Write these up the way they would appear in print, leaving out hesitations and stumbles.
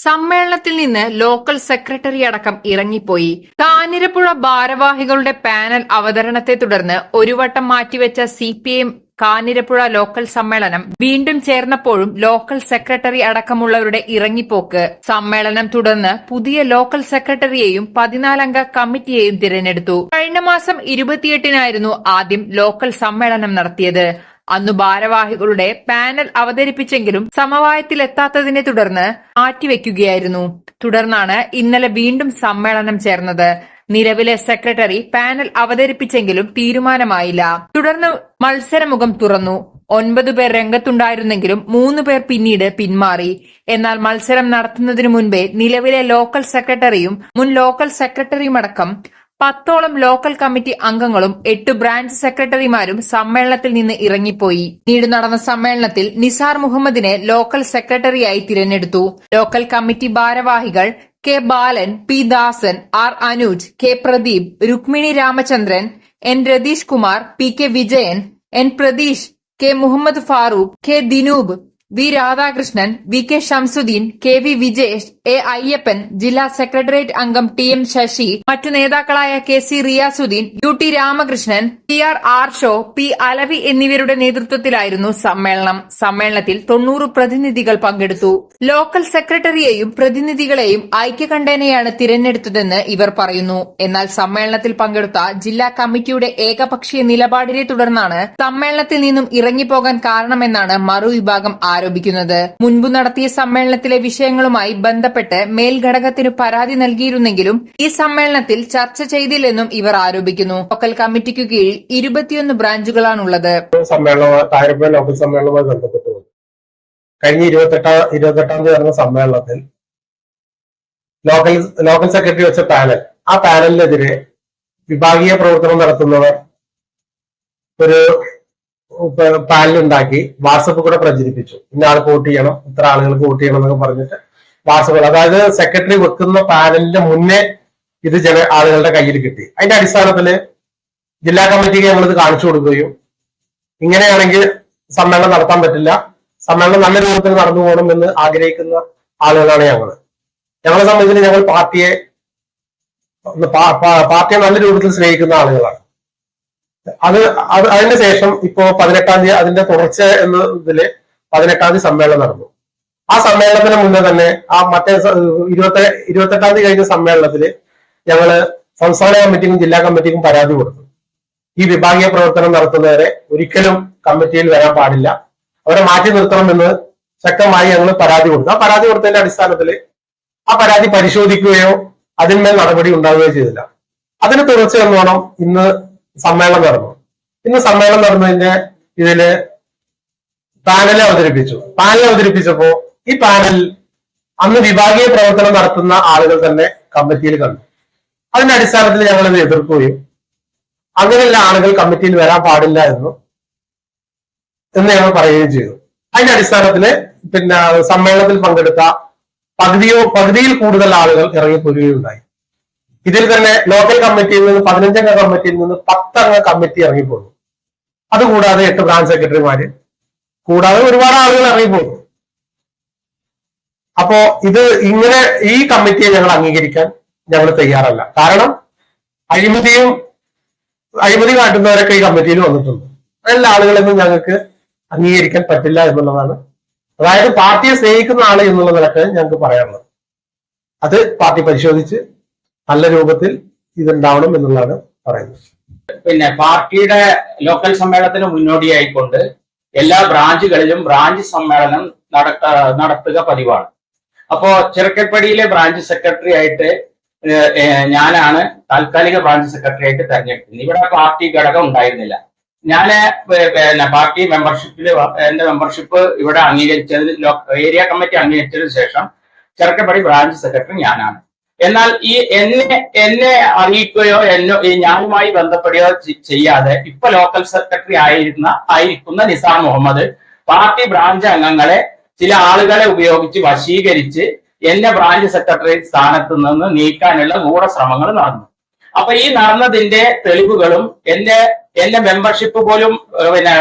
സമ്മേളനത്തിൽ നിന്ന് local secretary അടക്കം ഇറങ്ങിപ്പോയി. കാഞ്ഞിരപ്പുഴ ഭാരവാഹികളുടെ പാനൽ അവതരണത്തെ തുടർന്ന് ഒരു വട്ടം മാറ്റിവെച്ച CPM കാഞ്ഞിരപ്പുഴ ലോക്കൽ സമ്മേളനം വീണ്ടും ചേർന്നപ്പോഴും ലോക്കൽ സെക്രട്ടറി അടക്കമുള്ളവരുടെ ഇറങ്ങിപ്പോക്ക്. സമ്മേളനം തുടർന്ന് പുതിയ ലോക്കൽ സെക്രട്ടറിയെയും 14 അംഗ കമ്മിറ്റിയെയും തിരഞ്ഞെടുത്തു. കഴിഞ്ഞ മാസം 28-നായിരുന്നു ആദ്യം ലോക്കൽ സമ്മേളനം നടത്തിയത്. അന്നു ഭാരവാഹികളുടെ പാനൽ അവതരിപ്പിച്ചെങ്കിലും സമവായത്തിലെത്താത്തതിനെ തുടർന്ന് മാറ്റിവെക്കുകയായിരുന്നു. തുടർന്നാണ് ഇന്നലെ വീണ്ടും സമ്മേളനം ചേർന്നത്. നിലവിലെ സെക്രട്ടറി പാനൽ അവതരിപ്പിച്ചെങ്കിലും തീരുമാനമായില്ല. തുടർന്ന് മത്സരമുഖം തുറന്നു. 9 പേർ രംഗത്തുണ്ടായിരുന്നെങ്കിലും 3 പേർ പിന്നീട് പിന്മാറി. എന്നാൽ മത്സരം നടത്തുന്നതിനു മുൻപേ നിലവിലെ ലോക്കൽ സെക്രട്ടറിയും മുൻ ലോക്കൽ സെക്രട്ടറിയുമടക്കം 10ഓളം ലോക്കൽ കമ്മിറ്റി അംഗങ്ങളും 8 ബ്രാഞ്ച് സെക്രട്ടറിമാരും സമ്മേളനത്തിൽ നിന്ന് ഇറങ്ങിപ്പോയി. പിന്നീട് നടന്ന സമ്മേളനത്തിൽ നിസാർ മുഹമ്മദിനെ ലോക്കൽ സെക്രട്ടറിയായി തിരഞ്ഞെടുത്തു. ലോക്കൽ കമ്മിറ്റി ഭാരവാഹികൾ K Balan, P Dasan, R Anooj, K Pradeep, Rukmini Ramachandran, N Ratheesh Kumar, P K Vijayan, N Pratheesh, K Muhammed Farooq, K Dinoob, V Radhakrishnan, V K Shamsuddeen, K V Vijesh, A Ayyappan, ജില്ലാ സെക്രട്ടേറിയറ്റ് അംഗം TM ശശി, മറ്റു നേതാക്കളായ KC Riyasuddeen, UT Ramakrishnan, PR Arsho, P Alavi എന്നിവരുടെ നേതൃത്വത്തിലായിരുന്നു സമ്മേളനം. സമ്മേളനത്തിൽ 90 പ്രതിനിധികൾ പങ്കെടുത്തു. ലോക്കൽ സെക്രട്ടറിയെയും പ്രതിനിധികളെയും ഐക്യകണ്ഠേനയാണ് തിരഞ്ഞെടുത്തതെന്ന് ഇവർ പറയുന്നു. എന്നാൽ സമ്മേളനത്തിൽ പങ്കെടുത്ത ജില്ലാ കമ്മിറ്റിയുടെ ഏകപക്ഷീയ നിലപാടിനെ തുടർന്നാണ് സമ്മേളനത്തിൽ നിന്നും ഇറങ്ങിപ്പോകാൻ കാരണമെന്നാണ് മറുവിഭാഗം ആരോപിക്കുന്നത്. മുൻപ് നടത്തിയ സമ്മേളനത്തിലെ വിഷയങ്ങളുമായി ബന്ധപ്പെട്ട് മേൽഘടകത്തിനു പരാതി നൽകിയിരുന്നെങ്കിലും ഈ സമ്മേളനത്തിൽ ചർച്ച ചെയ്തില്ലെന്നും ഇവർ ആരോപിക്കുന്നു. ലോക്കൽ കമ്മിറ്റിക്കു കീഴിൽ 21 ബ്രാഞ്ചുകളാണുള്ളത്. ലോക്കൽ സമ്മേളനവുമായി ബന്ധപ്പെട്ടു കഴിഞ്ഞ 28-ാം തീയതി നടന്ന സമ്മേളനത്തിൽ ലോക്കൽ സെക്രട്ടറി വെച്ച പാനൽ, ആ പാനലിനെതിരെ വിഭാഗീയ പ്രവർത്തനം നടത്തുന്നവർ ഒരു പാനലുണ്ടാക്കി വാട്സപ്പ് കൂടെ പ്രചരിപ്പിച്ചു. ഇന്ന ആൾക്ക് വോട്ട് ചെയ്യണം, ഇത്ര ആളുകൾക്ക് വോട്ട് ചെയ്യണം എന്നൊക്കെ പറഞ്ഞിട്ട് വാട്സപ്പ്, അതായത് സെക്രട്ടറി വെക്കുന്ന പാനലിന്റെ മുന്നേ ഇത് ആളുകളുടെ കയ്യിൽ കിട്ടി. അതിന്റെ അടിസ്ഥാനത്തില് ജില്ലാ കമ്മിറ്റിക്ക് ഞങ്ങളിത് കാണിച്ചു കൊടുക്കുകയും ഇങ്ങനെയാണെങ്കിൽ സമ്മേളനം നടത്താൻ പറ്റില്ല, സമ്മേളനം നല്ല രൂപത്തിൽ നടന്നു പോകണം എന്ന് ആഗ്രഹിക്കുന്ന ആളുകളാണ് ഞങ്ങളെ സംബന്ധിച്ച് ഞങ്ങൾ പാർട്ടിയെ നല്ല രൂപത്തിൽ സ്നേഹിക്കുന്ന ആളുകളാണ്. അതിന് ശേഷം ഇപ്പോ 18-ാം തീയതി അതിന്റെ തുടർച്ച എന്നതില് 18-ാം തീയതി സമ്മേളനം നടന്നു. ആ സമ്മേളനത്തിന് മുന്നേ തന്നെ ആ മറ്റേ 28-ാം തീയതി കഴിഞ്ഞ സമ്മേളനത്തില് ഞങ്ങള് സംസ്ഥാന കമ്മിറ്റിക്കും ജില്ലാ കമ്മിറ്റിക്കും പരാതി കൊടുത്തു. ഈ വിഭാഗീയ പ്രവർത്തനം നടത്തുന്നവരെ ഒരിക്കലും കമ്മിറ്റിയിൽ വരാൻ പാടില്ല, അവരെ മാറ്റി നിർത്തണമെന്ന് ശക്തമായി ഞങ്ങൾ പരാതി കൊടുത്തു. ആ പരാതി കൊടുത്തതിന്റെ അടിസ്ഥാനത്തിൽ ആ പരാതി പരിശോധിക്കുകയോ അതിന്മേൽ നടപടി ഉണ്ടാവുകയോ ചെയ്തില്ല. അതിന് തുടർച്ച എന്നോണം ഇന്ന് സമ്മേളനം നടന്നു. ഇന്ന് സമ്മേളനം നടന്നതിന്റെ ഇതില് പാനൽ അവതരിപ്പിച്ചപ്പോ ഈ പാനലിൽ അന്ന് വിഭാഗീയ പ്രവർത്തനം നടത്തുന്ന ആളുകൾ തന്നെ കമ്മിറ്റിയിൽ കണ്ടു. അതിന്റെ അടിസ്ഥാനത്തിൽ ഞങ്ങൾ ഇത് എതിർക്കുകയും അങ്ങനെയുള്ള ആളുകൾ കമ്മിറ്റിയിൽ വരാൻ പാടില്ല എന്ന് ഞങ്ങൾ പറയുകയും ചെയ്തു. അതിന്റെ അടിസ്ഥാനത്തില് പിന്നെ സമ്മേളനത്തിൽ പങ്കെടുത്ത പകുതിയിൽ കൂടുതൽ ആളുകൾ ഇറങ്ങിപ്പോരുകയുണ്ടായി. ഇതിൽ തന്നെ ലോക്കൽ കമ്മിറ്റിയിൽ നിന്ന് 15-അംഗ കമ്മിറ്റിയിൽ നിന്ന് 10-അംഗ കമ്മിറ്റി ഇറങ്ങിപ്പോന്നു. അതുകൂടാതെ 8 ബ്രാഞ്ച് സെക്രട്ടറിമാര് കൂടാതെ ഒരുപാട് ആളുകൾ ഇറങ്ങിപ്പോന്നു. അപ്പോ ഇത് ഇങ്ങനെ ഈ കമ്മിറ്റിയെ ഞങ്ങൾ അംഗീകരിക്കാൻ ഞങ്ങൾ തയ്യാറല്ല. കാരണം അഴിമതി കാട്ടുന്നവരൊക്കെ ഈ കമ്മിറ്റിയിൽ വന്നിട്ടുണ്ട്. എല്ലാ ആളുകളെന്നും ഞങ്ങൾക്ക് അംഗീകരിക്കാൻ പറ്റില്ല എന്നുള്ളതാണ്, അതായത് പാർട്ടിയെ സ്നേഹിക്കുന്ന ആള് എന്നുള്ള നിലക്ക് ഞങ്ങൾക്ക് പറയാനുള്ളത്. അത് പാർട്ടി പരിശോധിച്ച് നല്ല രൂപത്തിൽ ഇതുണ്ടാവണം എന്നുള്ളതാണ് പറയുന്നത്. പിന്നെ പാർട്ടിയുടെ ലോക്കൽ സമ്മേളനത്തിന് മുന്നോടിയായിക്കൊണ്ട് എല്ലാ ബ്രാഞ്ചുകളിലും ബ്രാഞ്ച് സമ്മേളനം നടത്തുക പതിവാണ്. അപ്പോ ചിറക്കൽപ്പടിയിലെ ബ്രാഞ്ച് സെക്രട്ടറി ആയിട്ട് ഞാനാണ് താൽക്കാലിക ബ്രാഞ്ച് സെക്രട്ടറി ആയിട്ട് തെരഞ്ഞെടുക്കുന്നത്. ഇവിടെ പാർട്ടി ഘടകം ഉണ്ടായിരുന്നില്ല. ഞാന് പാർട്ടി മെമ്പർഷിപ്പിൽ എന്റെ മെമ്പർഷിപ്പ് ഇവിടെ അംഗീകരിച്ചതിന് ഏരിയ കമ്മിറ്റി അംഗീകരിച്ചതിന് ശേഷം ചിറക്കൽപ്പടി ബ്രാഞ്ച് സെക്രട്ടറി ഞാനാണ്. എന്നാൽ ഈ എന്നെ അറിയിക്കുകയോ ഞാനുമായി ബന്ധപ്പെടുകയോ ചെയ്യാതെ ഇപ്പൊ ലോക്കൽ സെക്രട്ടറി ആയിരിക്കുന്ന നിസാർ മുഹമ്മദ് പാർട്ടി ബ്രാഞ്ച് അംഗങ്ങളെ ചില ആളുകളെ ഉപയോഗിച്ച് വശീകരിച്ച് എന്നെ ബ്രാഞ്ച് സെക്രട്ടറി സ്ഥാനത്ത് നിന്ന് നീക്കാനുള്ള ഗൂഢശ്രമങ്ങൾ നടന്നു. അപ്പൊ ഈ നടന്നതിന്റെ തെളിവുകളും എന്റെ മെമ്പർഷിപ്പ് പോലും പിന്നെ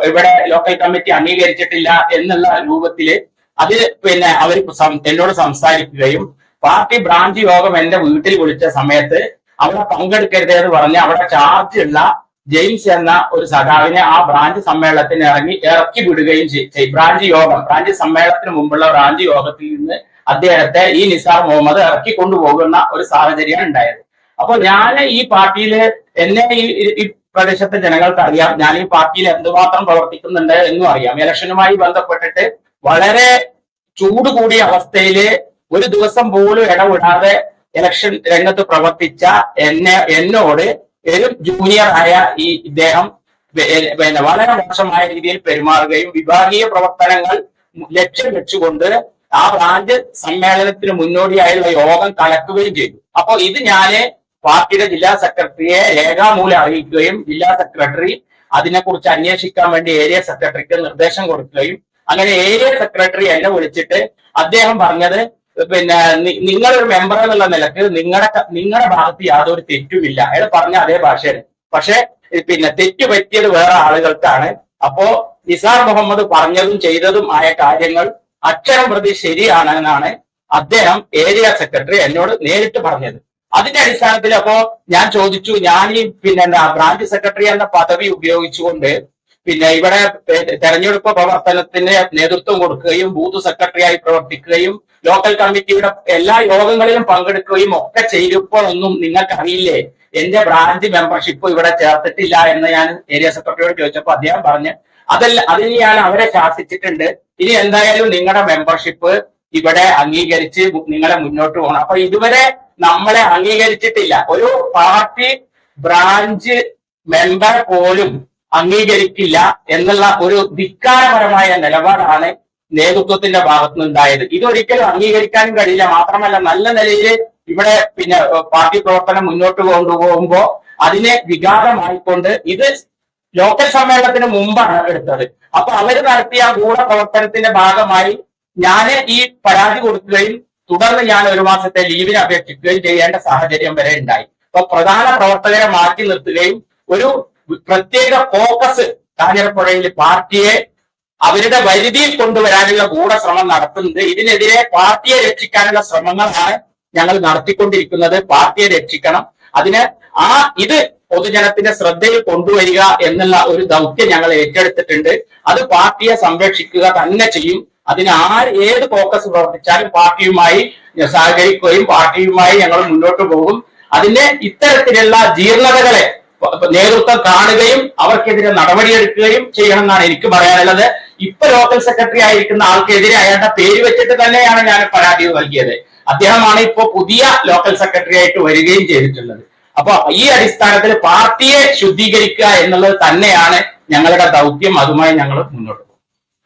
ഇവിടെ ലോക്കൽ കമ്മിറ്റി അംഗീകരിച്ചിട്ടില്ല എന്നുള്ള രൂപത്തില് അത് പിന്നെ അവർ എന്നോട് സംസാരിക്കുകയും പാർട്ടി ബ്രാഞ്ച് യോഗം എന്റെ വീട്ടിൽ വിളിച്ച സമയത്ത് അവിടെ പങ്കെടുക്കരുത് എന്ന് പറഞ്ഞ് അവിടെ ചാർജ് ഉള്ള ജെയിംസ് എന്ന ഒരു സഖാവിനെ ആ ബ്രാഞ്ച് സമ്മേളനത്തിന് ഇറക്കി വിടുകയും ചെയ്യും. ബ്രാഞ്ച് സമ്മേളനത്തിന് മുമ്പുള്ള ബ്രാഞ്ച് യോഗത്തിൽ നിന്ന് അദ്ദേഹത്തെ ഈ നിസാർ മുഹമ്മദ് ഇറക്കി കൊണ്ടുപോകുന്ന ഒരു സാഹചര്യമാണ് ഉണ്ടായത്. അപ്പൊ ഞാൻ ഈ പാർട്ടിയില് എന്നെ ഈ പ്രദേശത്തെ ജനങ്ങൾക്ക് അറിയാം, ഞാൻ ഈ പാർട്ടിയിൽ എന്തുമാത്രം പ്രവർത്തിക്കുന്നുണ്ട് എന്നും അറിയാം. ഇലക്ഷനുമായി ബന്ധപ്പെട്ടിട്ട് വളരെ ചൂട് കൂടിയ അവസ്ഥയില് ഒരു ദിവസം പോലും ഇടവിടാതെ ഇലക്ഷൻ രംഗത്ത് പ്രവർത്തിച്ച എന്നോട് ഒരു ജൂനിയർ ആയ ഈ ഇദ്ദേഹം പിന്നെ വളരെ മോശമായ രീതിയിൽ പെരുമാറുകയും വിഭാഗീയ പ്രവർത്തനങ്ങൾ ലക്ഷ്യം വെച്ചുകൊണ്ട് ആ ബ്രാഞ്ച് സമ്മേളനത്തിന് മുന്നോടിയായുള്ള യോഗം കലക്കുകയും ചെയ്തു. അപ്പൊ ഇത് ഞാന് പാർട്ടിയുടെ ജില്ലാ സെക്രട്ടറിയെ രേഖാമൂലം അറിയിക്കുകയും ജില്ലാ സെക്രട്ടറി അതിനെക്കുറിച്ച് അന്വേഷിക്കാൻ വേണ്ടി ഏരിയ സെക്രട്ടറിക്ക് നിർദ്ദേശം കൊടുക്കുകയും അങ്ങനെ ഏരിയ സെക്രട്ടറി എന്നെ വിളിച്ചിട്ട് അദ്ദേഹം പറഞ്ഞത് പിന്നെ നിങ്ങളൊരു മെമ്പർ എന്നുള്ള നിലക്ക് നിങ്ങളുടെ ഭാഗത്ത് യാതൊരു തെറ്റുമില്ല അയാൾ പറഞ്ഞ അതേ ഭാഷയാണ്. പക്ഷെ പിന്നെ തെറ്റു പറ്റിയത് വേറെ ആളുകൾക്കാണ്. അപ്പോ നിസാർ മുഹമ്മദ് പറഞ്ഞതും ചെയ്തതും ആയ കാര്യങ്ങൾ അക്ഷരം പ്രതി ശരിയാണെന്നാണ് അദ്ദേഹം ഏരിയ സെക്രട്ടറി എന്നോട് നേരിട്ട് പറഞ്ഞത്. അതിന്റെ അടിസ്ഥാനത്തിൽ അപ്പോ ഞാൻ ചോദിച്ചു, ഞാൻ ഈ പിന്നെ ബ്രാഞ്ച് സെക്രട്ടറി എന്ന പദവി ഉപയോഗിച്ചുകൊണ്ട് പിന്നെ ഇവിടെ തെരഞ്ഞെടുപ്പ് പ്രവർത്തനത്തിന് നേതൃത്വം കൊടുക്കുകയും ബൂത്ത് സെക്രട്ടറിയായി പ്രവർത്തിക്കുകയും ലോക്കൽ കമ്മിറ്റിയുടെ എല്ലാ യോഗങ്ങളിലും പങ്കെടുക്കുകയും ഒക്കെ ചെയ്തപ്പോഴൊന്നും നിങ്ങൾക്ക് അറിയില്ലേ എന്റെ ബ്രാഞ്ച് മെമ്പർഷിപ്പ് ഇവിടെ ചേർത്തിട്ടില്ല എന്ന് ഞാൻ ഏരിയ സെക്രട്ടറിയോട് ചോദിച്ചപ്പോൾ അദ്ദേഹം പറഞ്ഞ് അതിന് ഞാൻ അവരെ ശാസിച്ചിട്ടുണ്ട്, ഇനി എന്തായാലും നിങ്ങളുടെ മെമ്പർഷിപ്പ് ഇവിടെ അംഗീകരിച്ച് നിങ്ങളെ മുന്നോട്ട് പോകണം. അപ്പൊ ഇതുവരെ നമ്മളെ അംഗീകരിച്ചിട്ടില്ല. ഒരു പാർട്ടി ബ്രാഞ്ച് മെമ്പർ പോലും അംഗീകരിക്കില്ല എന്നുള്ള ഒരു ധിക്കാരപരമായ നിലപാടാണ് നേതൃത്വത്തിന്റെ ഭാഗത്തുനിന്ന് ഉണ്ടായത്. ഇതൊരിക്കലും അംഗീകരിക്കാനും കഴിയില്ല. മാത്രമല്ല നല്ല നിലയിൽ ഇവിടെ പിന്നെ പാർട്ടി പ്രവർത്തനം മുന്നോട്ട് കൊണ്ടുപോകുമ്പോ അതിനെ വിഘാതമായിക്കൊണ്ട് ഇത് ലോക്കൽ സമ്മേളനത്തിന് മുമ്പാണ് എടുത്തത്. അപ്പൊ അവര് നടത്തിയ ഗൂഢപ്രവർത്തനത്തിന്റെ ഭാഗമായി ഞാൻ ഈ പരാതി കൊടുക്കുകയും തുടർന്ന് ഞാൻ 1 മാസത്തെ ലീവിന് അപേക്ഷിക്കുകയും ചെയ്യേണ്ട സാഹചര്യം വരെ ഉണ്ടായി. അപ്പൊ പ്രധാന പ്രവർത്തകരെ മാറ്റി നിർത്തുകയും ഒരു പ്രത്യേക ഫോക്കസ് കാഞ്ഞിരപ്പുഴയിൽ പാർട്ടിയെ അവരുടെ പരിധിയിൽ കൊണ്ടുവരാനുള്ള ഗൂഢശ്രമം നടത്തുന്നത്. ഇതിനെതിരെ പാർട്ടിയെ രക്ഷിക്കാനുള്ള ശ്രമങ്ങളാണ് ഞങ്ങൾ നടത്തിക്കൊണ്ടിരിക്കുന്നത്. പാർട്ടിയെ രക്ഷിക്കണം, അതിന് ഇത് പൊതുജനത്തിന്റെ ശ്രദ്ധയിൽ കൊണ്ടുവരിക എന്നുള്ള ഒരു ദൗത്യം ഞങ്ങൾ ഏറ്റെടുത്തിട്ടുണ്ട്. അത് പാർട്ടിയെ സംരക്ഷിക്കുക തന്നെ ചെയ്യും. അതിന് ഏത് ഫോക്കസ് പ്രവർത്തിച്ചാലും പാർട്ടിയുമായി സഹകരിക്കുകയും പാർട്ടിയുമായി ഞങ്ങൾ മുന്നോട്ട് പോകും. അതിന്റെ ഇത്തരത്തിലുള്ള ജീർണതകളെ നേതൃത്വം കാണുകയും അവർക്കെതിരെ നടപടിയെടുക്കുകയും ചെയ്യണമെന്നാണ് എനിക്ക് പറയാനുള്ളത്. ഇപ്പൊ ലോക്കൽ സെക്രട്ടറി ആയിരിക്കുന്ന ആൾക്കെതിരെ അയാളുടെ പേര് വെച്ചിട്ട് തന്നെയാണ് ഞാൻ പരാതി നൽകിയത്. അദ്ദേഹമാണ് ഇപ്പോ പുതിയ ലോക്കൽ സെക്രട്ടറി ആയിട്ട് വരികയും ചെയ്തിട്ടുള്ളത്. അപ്പൊ ഈ അടിസ്ഥാനത്തിൽ പാർട്ടിയെ ശുദ്ധീകരിക്കുക എന്നുള്ളത് തന്നെയാണ് ഞങ്ങളുടെ ദൗത്യം. അതുമായി ഞങ്ങൾ മുന്നോട്ട്